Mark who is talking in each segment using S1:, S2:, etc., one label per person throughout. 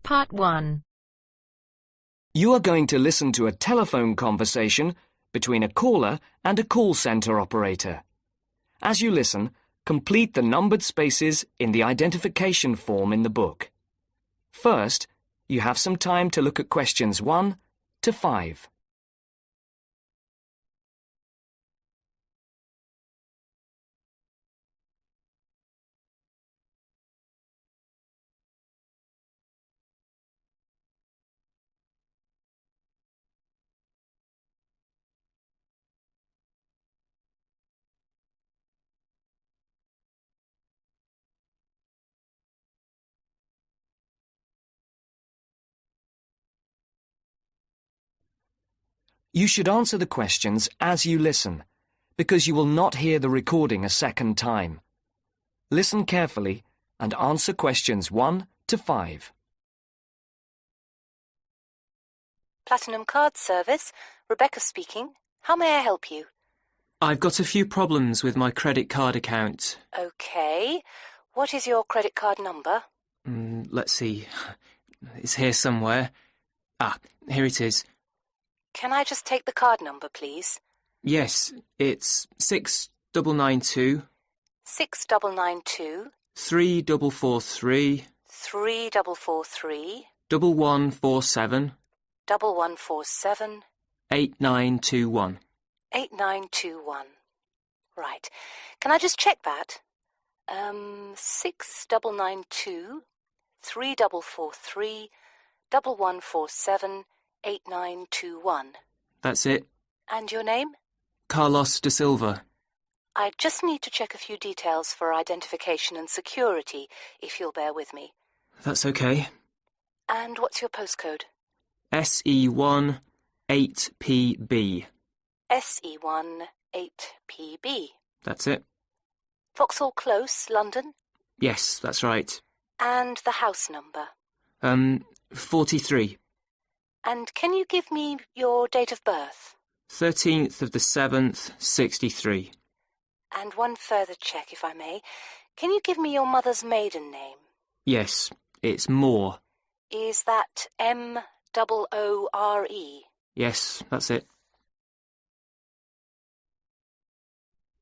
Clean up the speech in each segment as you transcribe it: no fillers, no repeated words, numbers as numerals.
S1: Part 1.
S2: You are going to listen to a telephone conversation between a caller and a call centre operator. As you listen, complete the numbered spaces in the identification form in the book. First, you have some time to look at questions 1 to 5. You should answer the questions as you listen, because you will not hear the recording a second time. Listen carefully and answer questions 1 to 5.
S3: Platinum Card Service, Rebecca speaking. How may I help you?
S4: I've got a few problems with my credit card account.
S3: Okay. What is your credit card number?
S4: Let's see. It's here somewhere. Here it is.
S3: Can I just take the card number, please?
S4: Yes, it's 6992
S3: 6992
S4: 3443
S3: 3443
S4: 1147
S3: 1147
S4: 8921.
S3: 8921. Right. Can I just check that? 6992 3443 1147 8921.
S4: That's it.
S3: And your name?
S4: Carlos de Silva.
S3: I just need to check a few details for identification and security, if you'll bear with me.
S4: That's okay.
S3: And what's your postcode?
S4: SE1 8PB.
S3: SE1 8PB.
S4: That's it.
S3: Vauxhall Close, London?
S4: Yes, that's right.
S3: And the house number?
S4: 43.
S3: And can you give me your date of birth?
S4: 13th of the 7th, 63.
S3: And one further check, if I may. Can you give me your mother's maiden name?
S4: Yes, it's Moore.
S3: Is that M-O-O-R-E?
S4: Yes, that's it.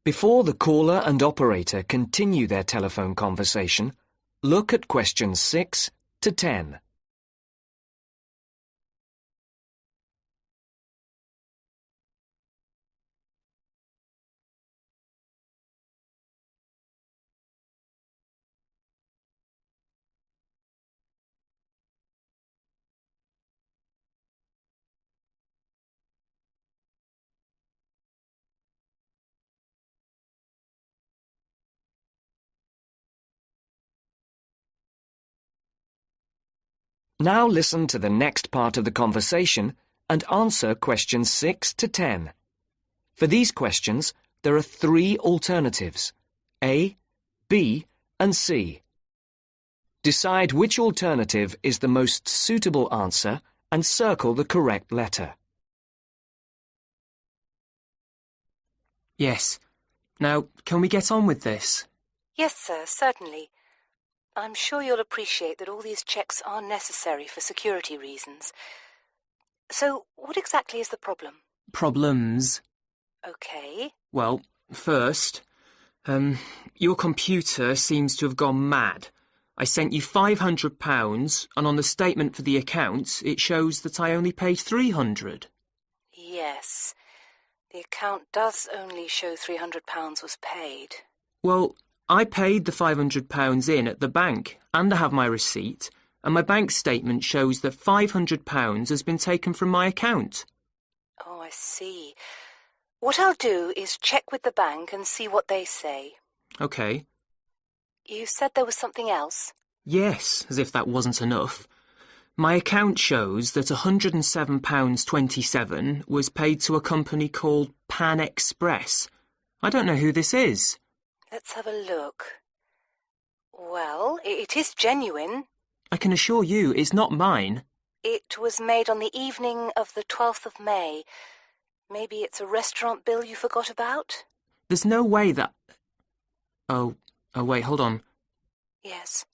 S2: Before the caller and operator continue their telephone conversation, look at questions 6 to 10. Now listen to the next part of the conversation and answer questions 6 to 10. For these questions, there are 3 alternatives: A, B, and C. Decide which alternative is the most suitable answer and circle the correct letter.
S4: Yes. Now, can we get on with this?
S3: Yes, sir, certainly. I'm sure you'll appreciate that all these checks are necessary for security reasons. So, what exactly is the problem?
S4: Problems?
S3: Okay.
S4: Well, first, your computer seems to have gone mad. I sent you £500, and on the statement for the account, it shows that I only paid £300.
S3: Yes. The account does only show £300 was paid.
S4: Well, I paid the £500 in at the bank, and I have my receipt, and my bank statement shows that £500 has been taken from my account.
S3: Oh, I see. What I'll do is check with the bank and see what they say.
S4: OK.
S3: You said there was something else?
S4: Yes, as if that wasn't enough. My account shows that £107.27 was paid to a company called Pan Express. I don't know who this is.
S3: Let's have a look. Well, it is genuine.
S4: I can assure you it's not mine.
S3: It was made on the evening of the 12th of May. Maybe it's a restaurant bill you forgot about?
S4: There's no way that... Oh, wait, hold on.
S3: Yes.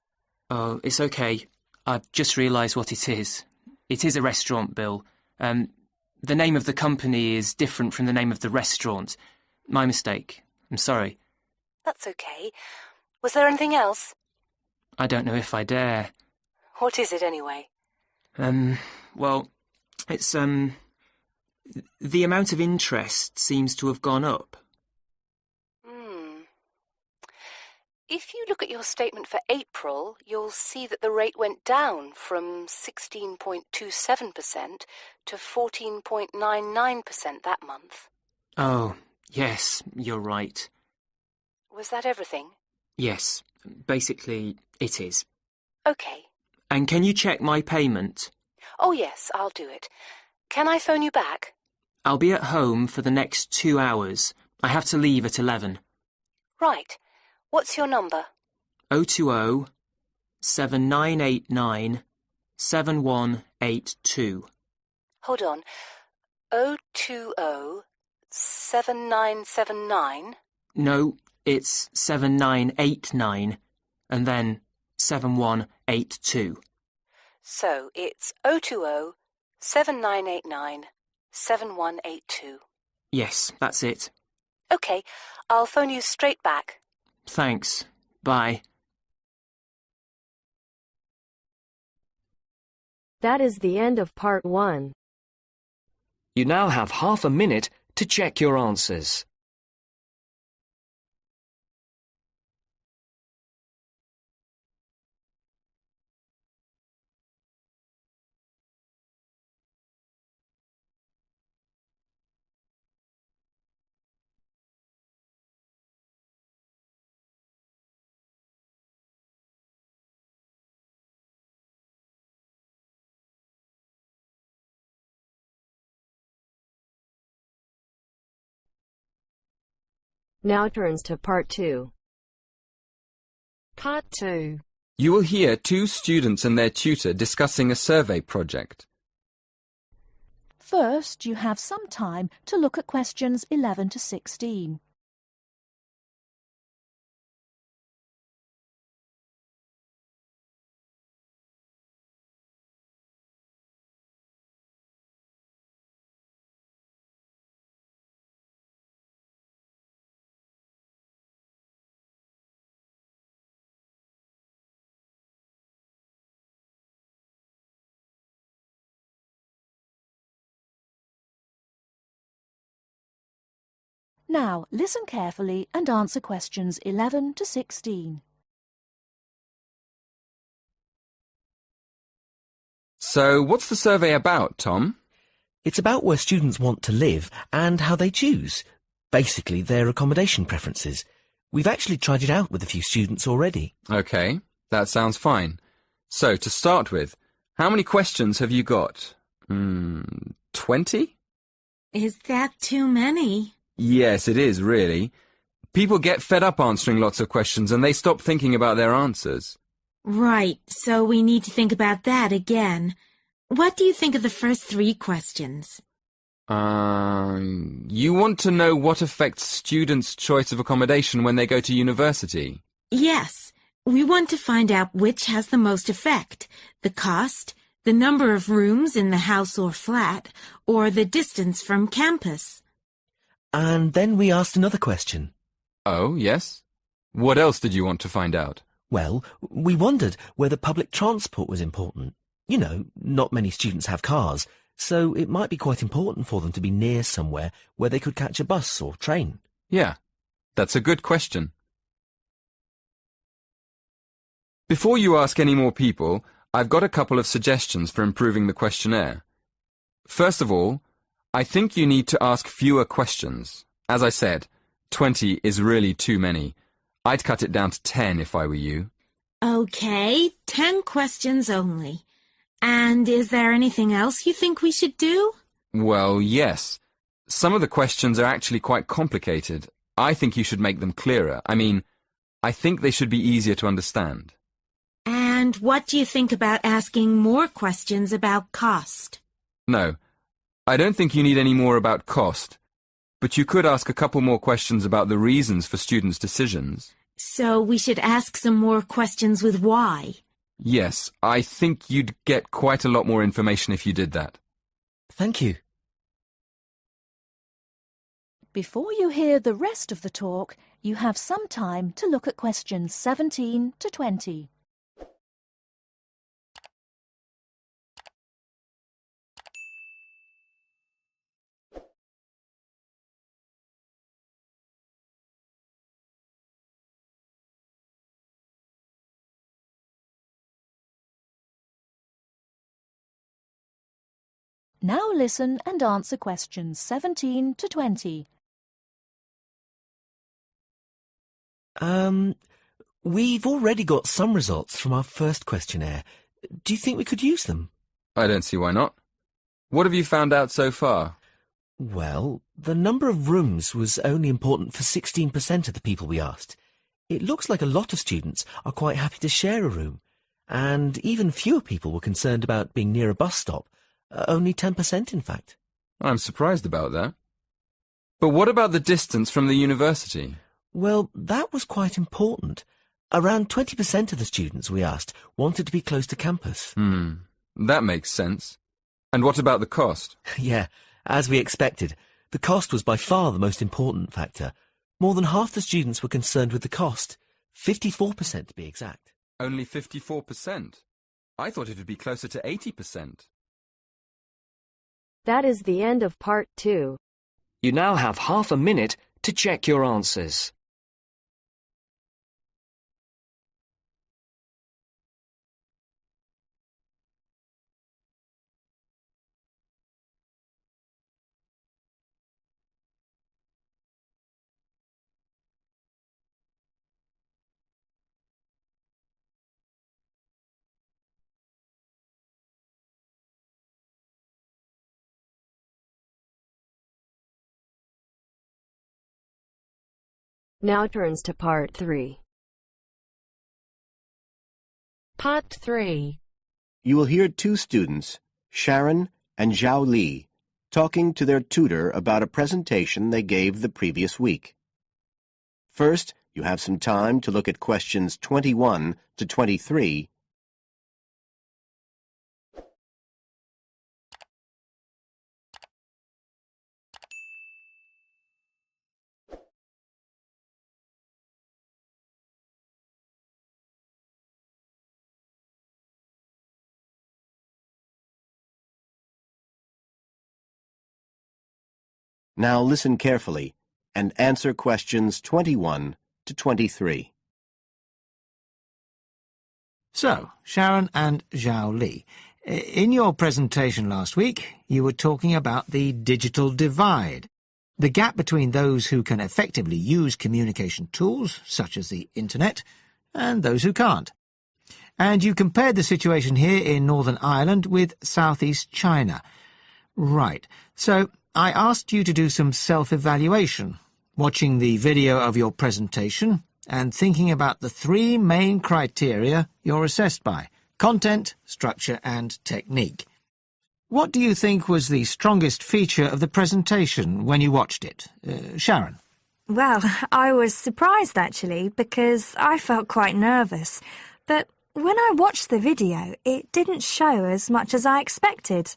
S4: Oh, it's okay. I've just realised what it is. It is a restaurant bill. The name of the company is different from the name of the restaurant. My mistake. I'm sorry.
S3: That's okay. Was there anything else?
S4: I don't know if I dare.
S3: What is it, anyway?
S4: Well, it's, the amount of interest seems to have gone up.
S3: If you look at your statement for April, you'll see that the rate went down from 16.27% to 14.99% that month.
S4: Oh, yes, you're right.
S3: Was that everything?
S4: Yes, basically, it is.
S3: Okay.
S4: And can you check my payment?
S3: Oh, yes, I'll do it. Can I phone you back?
S4: I'll be at home for the next 2 hours. I have to leave at 11.
S3: Right. What's your number?
S4: 020 7989 7182.
S3: Hold on. 020 7979?
S4: No, it's 7989, and then 7182.
S3: So it's 020 7989 7182.
S4: Yes, that's it.
S3: OK, I'll phone you straight back.
S4: Thanks. Bye.
S1: That is the end of part 1.
S2: You now have half a minute to check your answers.
S1: Now turns to part 2. Part 2.
S5: You will hear two students and their tutor discussing a survey project.
S6: First, you have some time to look at questions 11 to 16. Now, listen carefully and answer questions 11 to 16.
S5: So, what's the survey about, Tom?
S7: It's about where students want to live and how they choose. Basically, their accommodation preferences. We've actually tried it out with a few students already.
S5: OK, that sounds fine. So, to start with, how many questions have you got? 20?
S8: Is that too many?
S5: Yes, it is, really. People get fed up answering lots of questions and they stop thinking about their answers.
S8: Right, so we need to think about that again. What do you think of the first 3 questions?
S5: You want to know what affects students' choice of accommodation when they go to university?
S8: Yes, we want to find out which has the most effect. The cost, the number of rooms in the house or flat, or the distance from campus.
S7: And then we asked another question.
S5: Oh, yes? What else did you want to find out?
S7: Well, we wondered whether public transport was important. You know, not many students have cars, so it might be quite important for them to be near somewhere where they could catch a bus or train.
S5: Yeah, that's a good question. Before you ask any more people, I've got a couple of suggestions for improving the questionnaire. First of all, I think you need to ask fewer questions. As I said, 20 is really too many. I'd cut it down to 10 if I were you.
S8: Okay, 10 questions only. And is there anything else you think we should do?
S5: Well, yes. Some of the questions are actually quite complicated. I think you should make them clearer. I think they should be easier to understand.
S8: And what do you think about asking more questions about cost?
S5: No, I don't think you need any more about cost, but you could ask a couple more questions about the reasons for students' decisions.
S8: So we should ask some more questions with why.
S5: Yes, I think you'd get quite a lot more information if you did that.
S7: Thank you.
S6: Before you hear the rest of the talk, you have some time to look at questions 17 to 20. Now listen and answer questions 17 to 20.
S7: We've already got some results from our first questionnaire. Do you think we could use them?
S5: I don't see why not. What have you found out so far?
S7: Well, the number of rooms was only important for 16% of the people we asked. It looks like a lot of students are quite happy to share a room, and even fewer people were concerned about being near a bus stop. Only 10%, in fact.
S5: I'm surprised about that. But what about the distance from the university?
S7: Well, that was quite important. Around 20% of the students we asked wanted to be close to campus.
S5: That makes sense. And what about the cost?
S7: Yeah, as we expected. The cost was by far the most important factor. More than half the students were concerned with the cost. 54% to be exact.
S5: Only 54%? I thought it would be closer to 80%.
S1: That is the end of part 2.
S2: You now have half a minute to check your answers.
S1: Now turns to part 3.
S9: Part 3.
S10: You will hear two students, Sharon and Zhao Li, talking to their tutor about a presentation they gave the previous week. First, you have some time to look at questions 21 to 23. Now listen carefully and answer questions 21 to 23.
S11: So, Sharon and Zhao Li, in your presentation last week, you were talking about the digital divide, the gap between those who can effectively use communication tools, such as the internet, and those who can't. And you compared the situation here in Northern Ireland with southeast China. Right. So, I asked you to do some self-evaluation, watching the video of your presentation and thinking about the 3 main criteria you're assessed by: content, structure and technique. What do you think was the strongest feature of the presentation when you watched it? Sharon?
S12: Well, I was surprised actually, because I felt quite nervous. But when I watched the video, it didn't show as much as I expected.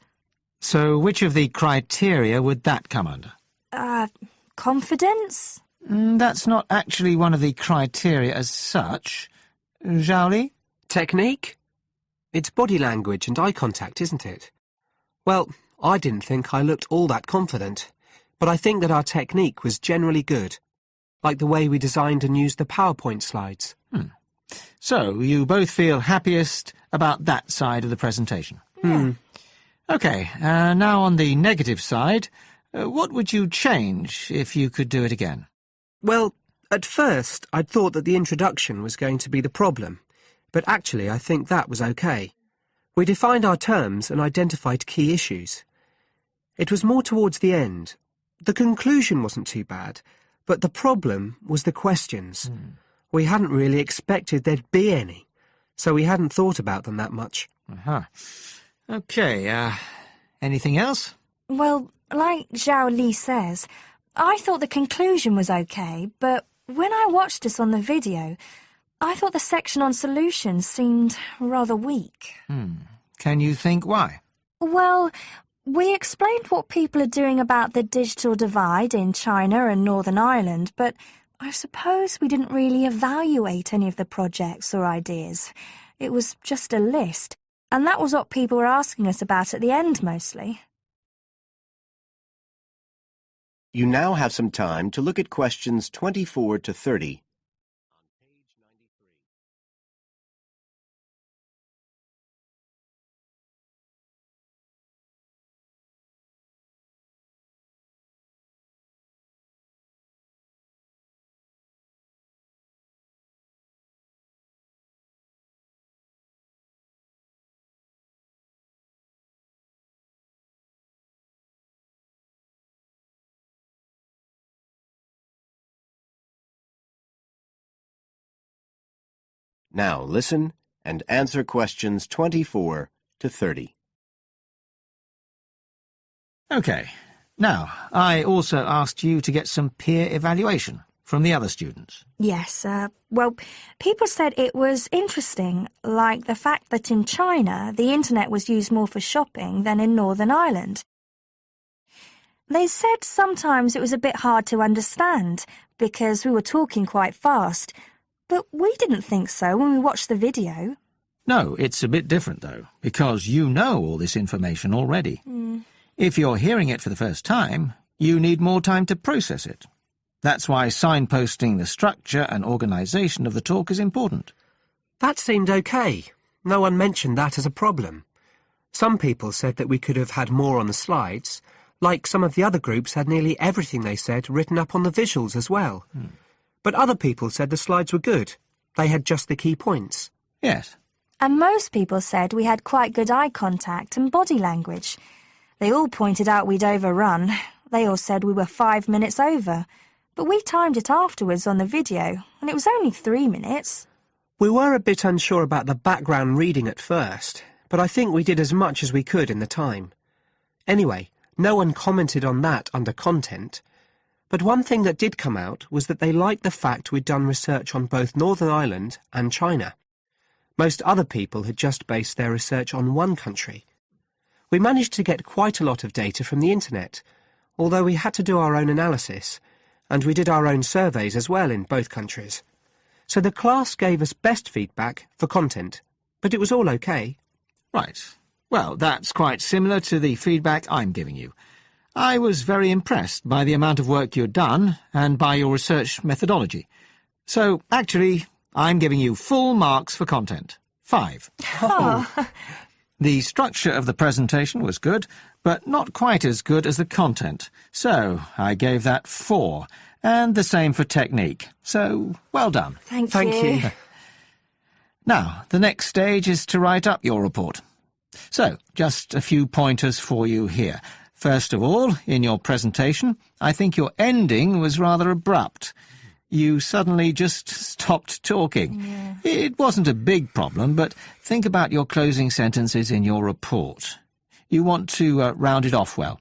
S11: So which of the criteria would that come under?
S12: Confidence?
S11: That's not actually one of the criteria as such. Zhao Li?
S13: Technique? It's body language and eye contact, isn't it? Well, I didn't think I looked all that confident, but I think that our technique was generally good, like the way we designed and used the PowerPoint slides.
S11: So, you both feel happiest about that side of the presentation?
S12: Yeah.
S11: OK, now on the negative side, what would you change if you could do it again?
S13: Well, at first I'd thought that the introduction was going to be the problem, but actually I think that was OK. We defined our terms and identified key issues. It was more towards the end. The conclusion wasn't too bad, but the problem was the questions. We hadn't really expected there'd be any, so we hadn't thought about them that much.
S11: OK, anything else?
S12: Well, like Zhao Li says, I thought the conclusion was okay, but when I watched us on the video, I thought the section on solutions seemed rather weak.
S11: Can you think why?
S12: Well, we explained what people are doing about the digital divide in China and Northern Ireland, but I suppose we didn't really evaluate any of the projects or ideas. It was just a list, and that was what people were asking us about at the end mostly.
S10: You now have some time to look at questions 24 to 30. Now listen and answer questions 24 to 30.
S11: OK. Now, I also asked you to get some peer evaluation from the other students.
S12: Yes, well, people said it was interesting, like the fact that in China the internet was used more for shopping than in Northern Ireland. They said sometimes it was a bit hard to understand because we were talking quite fast, but we didn't think so when we watched the video.
S11: No, it's a bit different, though, because you know all this information already. If you're hearing it for the first time, you need more time to process it. That's why signposting the structure and organisation of the talk is important.
S13: That seemed OK. No one mentioned that as a problem. Some people said that we could have had more on the slides, like some of the other groups had nearly everything they said written up on the visuals as well. But other people said the slides were good. They had just the key points.
S11: Yes.
S12: And most people said we had quite good eye contact and body language. They all pointed out we'd overrun. They all said we were 5 minutes over. But we timed it afterwards on the video, and it was only 3 minutes.
S13: We were a bit unsure about the background reading at first, but I think we did as much as we could in the time. Anyway, no one commented on that under content. But one thing that did come out was that they liked the fact we'd done research on both Northern Ireland and China. Most other people had just based their research on one country. We managed to get quite a lot of data from the internet, although we had to do our own analysis, and we did our own surveys as well in both countries. So the class gave us best feedback for content, but it was all OK.
S11: Right. Well, that's quite similar to the feedback I'm giving you. I was very impressed by the amount of work you'd done and by your research methodology. So, actually, I'm giving you full marks for content. 5. The structure of the presentation was good, but not quite as good as the content. So, I gave that 4, and the same for technique. So, well done.
S12: Thank you.
S11: Now, the next stage is to write up your report. So, just a few pointers for you here. First of all, in your presentation, I think your ending was rather abrupt. You suddenly just stopped talking.
S12: Yeah.
S11: It wasn't a big problem, but think about your closing sentences in your report. You want to round it off well.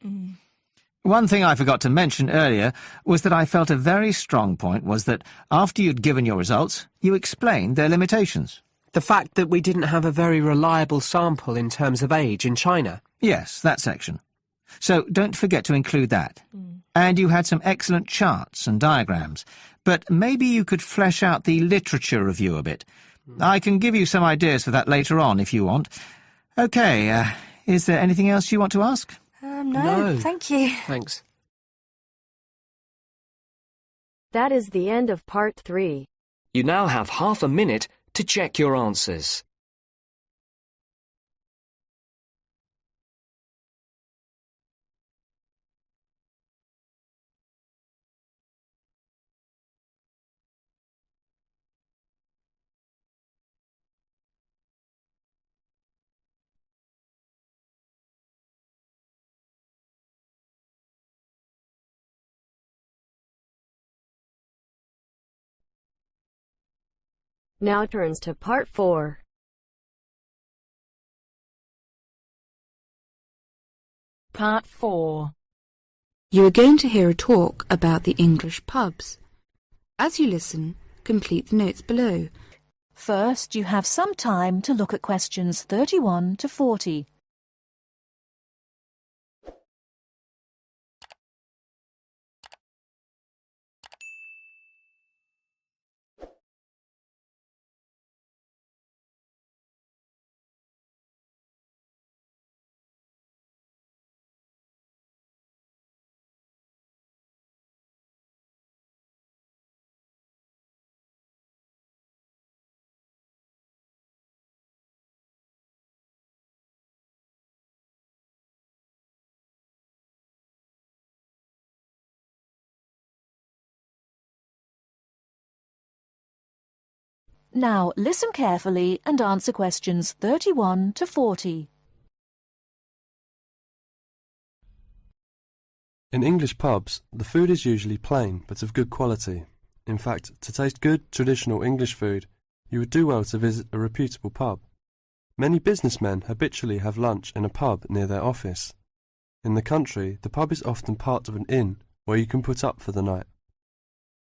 S11: One thing I forgot to mention earlier was that I felt a very strong point was that after you'd given your results, you explained their limitations.
S13: The fact that we didn't have a very reliable sample in terms of age in China.
S11: Yes, that section. So don't forget to include that. And you had some excellent charts and diagrams, but maybe you could flesh out the literature review a bit. I can give you some ideas for that later on if you want. OK, is there anything else you want to ask?
S12: No, thank you.
S13: Thanks.
S1: That is the end of part 3.
S2: You now have half a minute to check your answers.
S1: Now turns to part 4.
S9: Part 4.
S14: You are going to hear a talk about the English pubs. As you listen, complete the notes below.
S6: First, you have some time to look at questions 31 to 40. Now listen carefully and answer questions 31 to 40.
S15: In English pubs, the food is usually plain but of good quality. In fact, to taste good, traditional English food, you would do well to visit a reputable pub. Many businessmen habitually have lunch in a pub near their office. In the country, the pub is often part of an inn where you can put up for the night.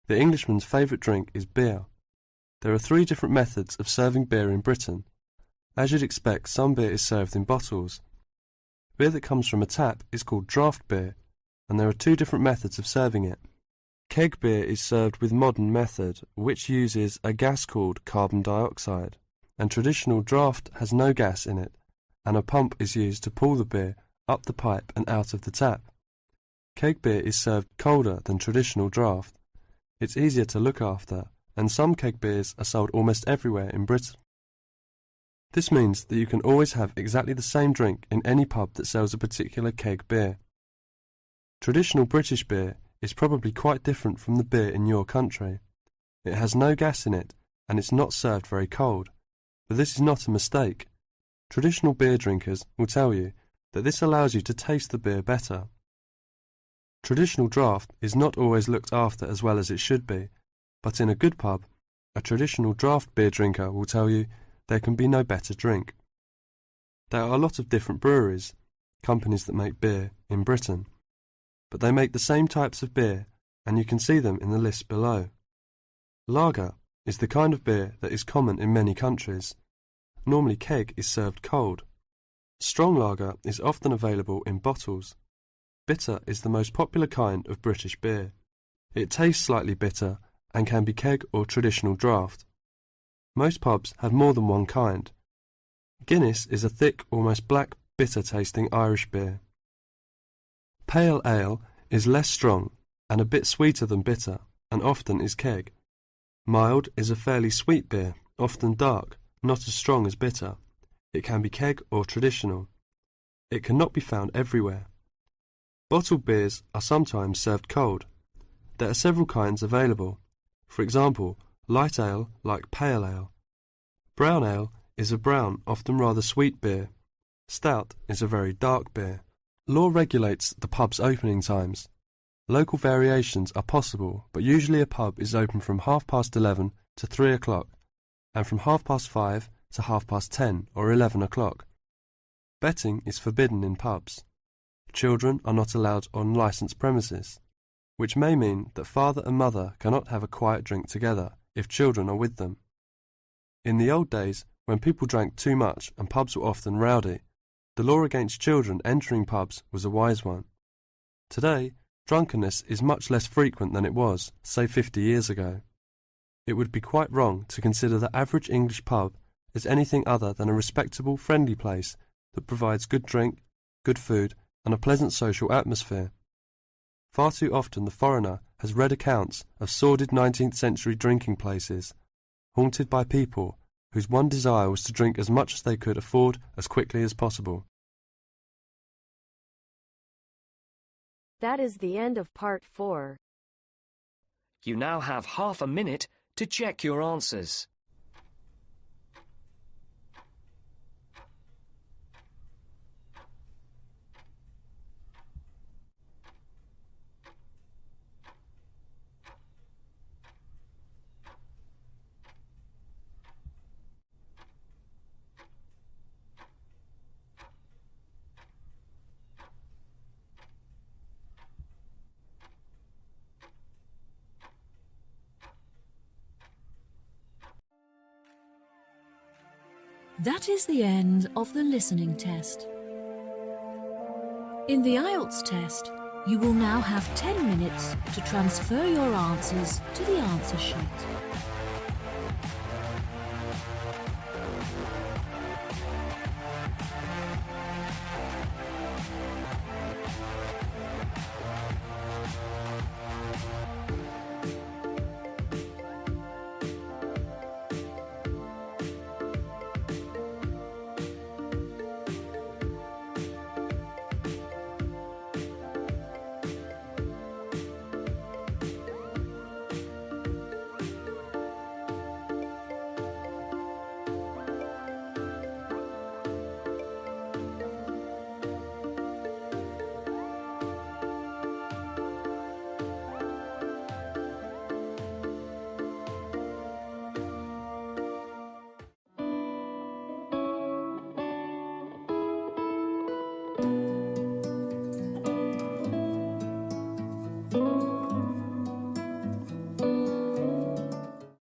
S15: The Englishman's favourite drink is beer. There are 3 different methods of serving beer in Britain. As you'd expect, some beer is served in bottles. Beer that comes from a tap is called draft beer, and there are 2 different methods of serving it. Keg beer is served with modern method, which uses a gas called carbon dioxide, and traditional draft has no gas in it, and a pump is used to pull the beer up the pipe and out of the tap. Keg beer is served colder than traditional draft. It's easier to look after, and some keg beers are sold almost everywhere in Britain. This means that you can always have exactly the same drink in any pub that sells a particular keg beer. Traditional British beer is probably quite different from the beer in your country. It has no gas in it, and it's not served very cold. But this is not a mistake. Traditional beer drinkers will tell you that this allows you to taste the beer better. Traditional draft is not always looked after as well as it should be, but in a good pub, a traditional draft beer drinker will tell you there can be no better drink. There are a lot of different breweries, companies that make beer, in Britain, but they make the same types of beer, and you can see them in the list below. Lager is the kind of beer that is common in many countries. Normally keg is served cold. Strong lager is often available in bottles. Bitter is the most popular kind of British beer. It tastes slightly bitter and can be keg or traditional draft. Most pubs have more than one kind. Guinness is a thick, almost black, bitter-tasting Irish beer. Pale ale is less strong and a bit sweeter than bitter, and often is keg. Mild is a fairly sweet beer, often dark, not as strong as bitter. It can be keg or traditional. It cannot be found everywhere. Bottled beers are sometimes served cold. There are several kinds available. For example, light ale like pale ale. Brown ale is a brown, often rather sweet beer. Stout is a very dark beer. Law regulates the pub's opening times. Local variations are possible, but usually a pub is open from 11:30 to 3 o'clock, and from 5:30 to 10:30 or 11 o'clock. Betting is forbidden in pubs. Children are not allowed on licensed premises, which may mean that father and mother cannot have a quiet drink together if children are with them. In the old days, when people drank too much and pubs were often rowdy, the law against children entering pubs was a wise one. Today, drunkenness is much less frequent than it was, say 50 years ago. It would be quite wrong to consider the average English pub as anything other than a respectable, friendly place that provides good drink, good food, and a pleasant social atmosphere. Far too often the foreigner has read accounts of sordid 19th century drinking places, haunted by people whose one desire was to drink as much as they could afford as quickly as possible.
S1: That is the end of part 4.
S2: You now have half a minute to check your answers.
S6: That is the end of the listening test. In the IELTS test, you will now have 10 minutes to transfer your answers to the answer sheet.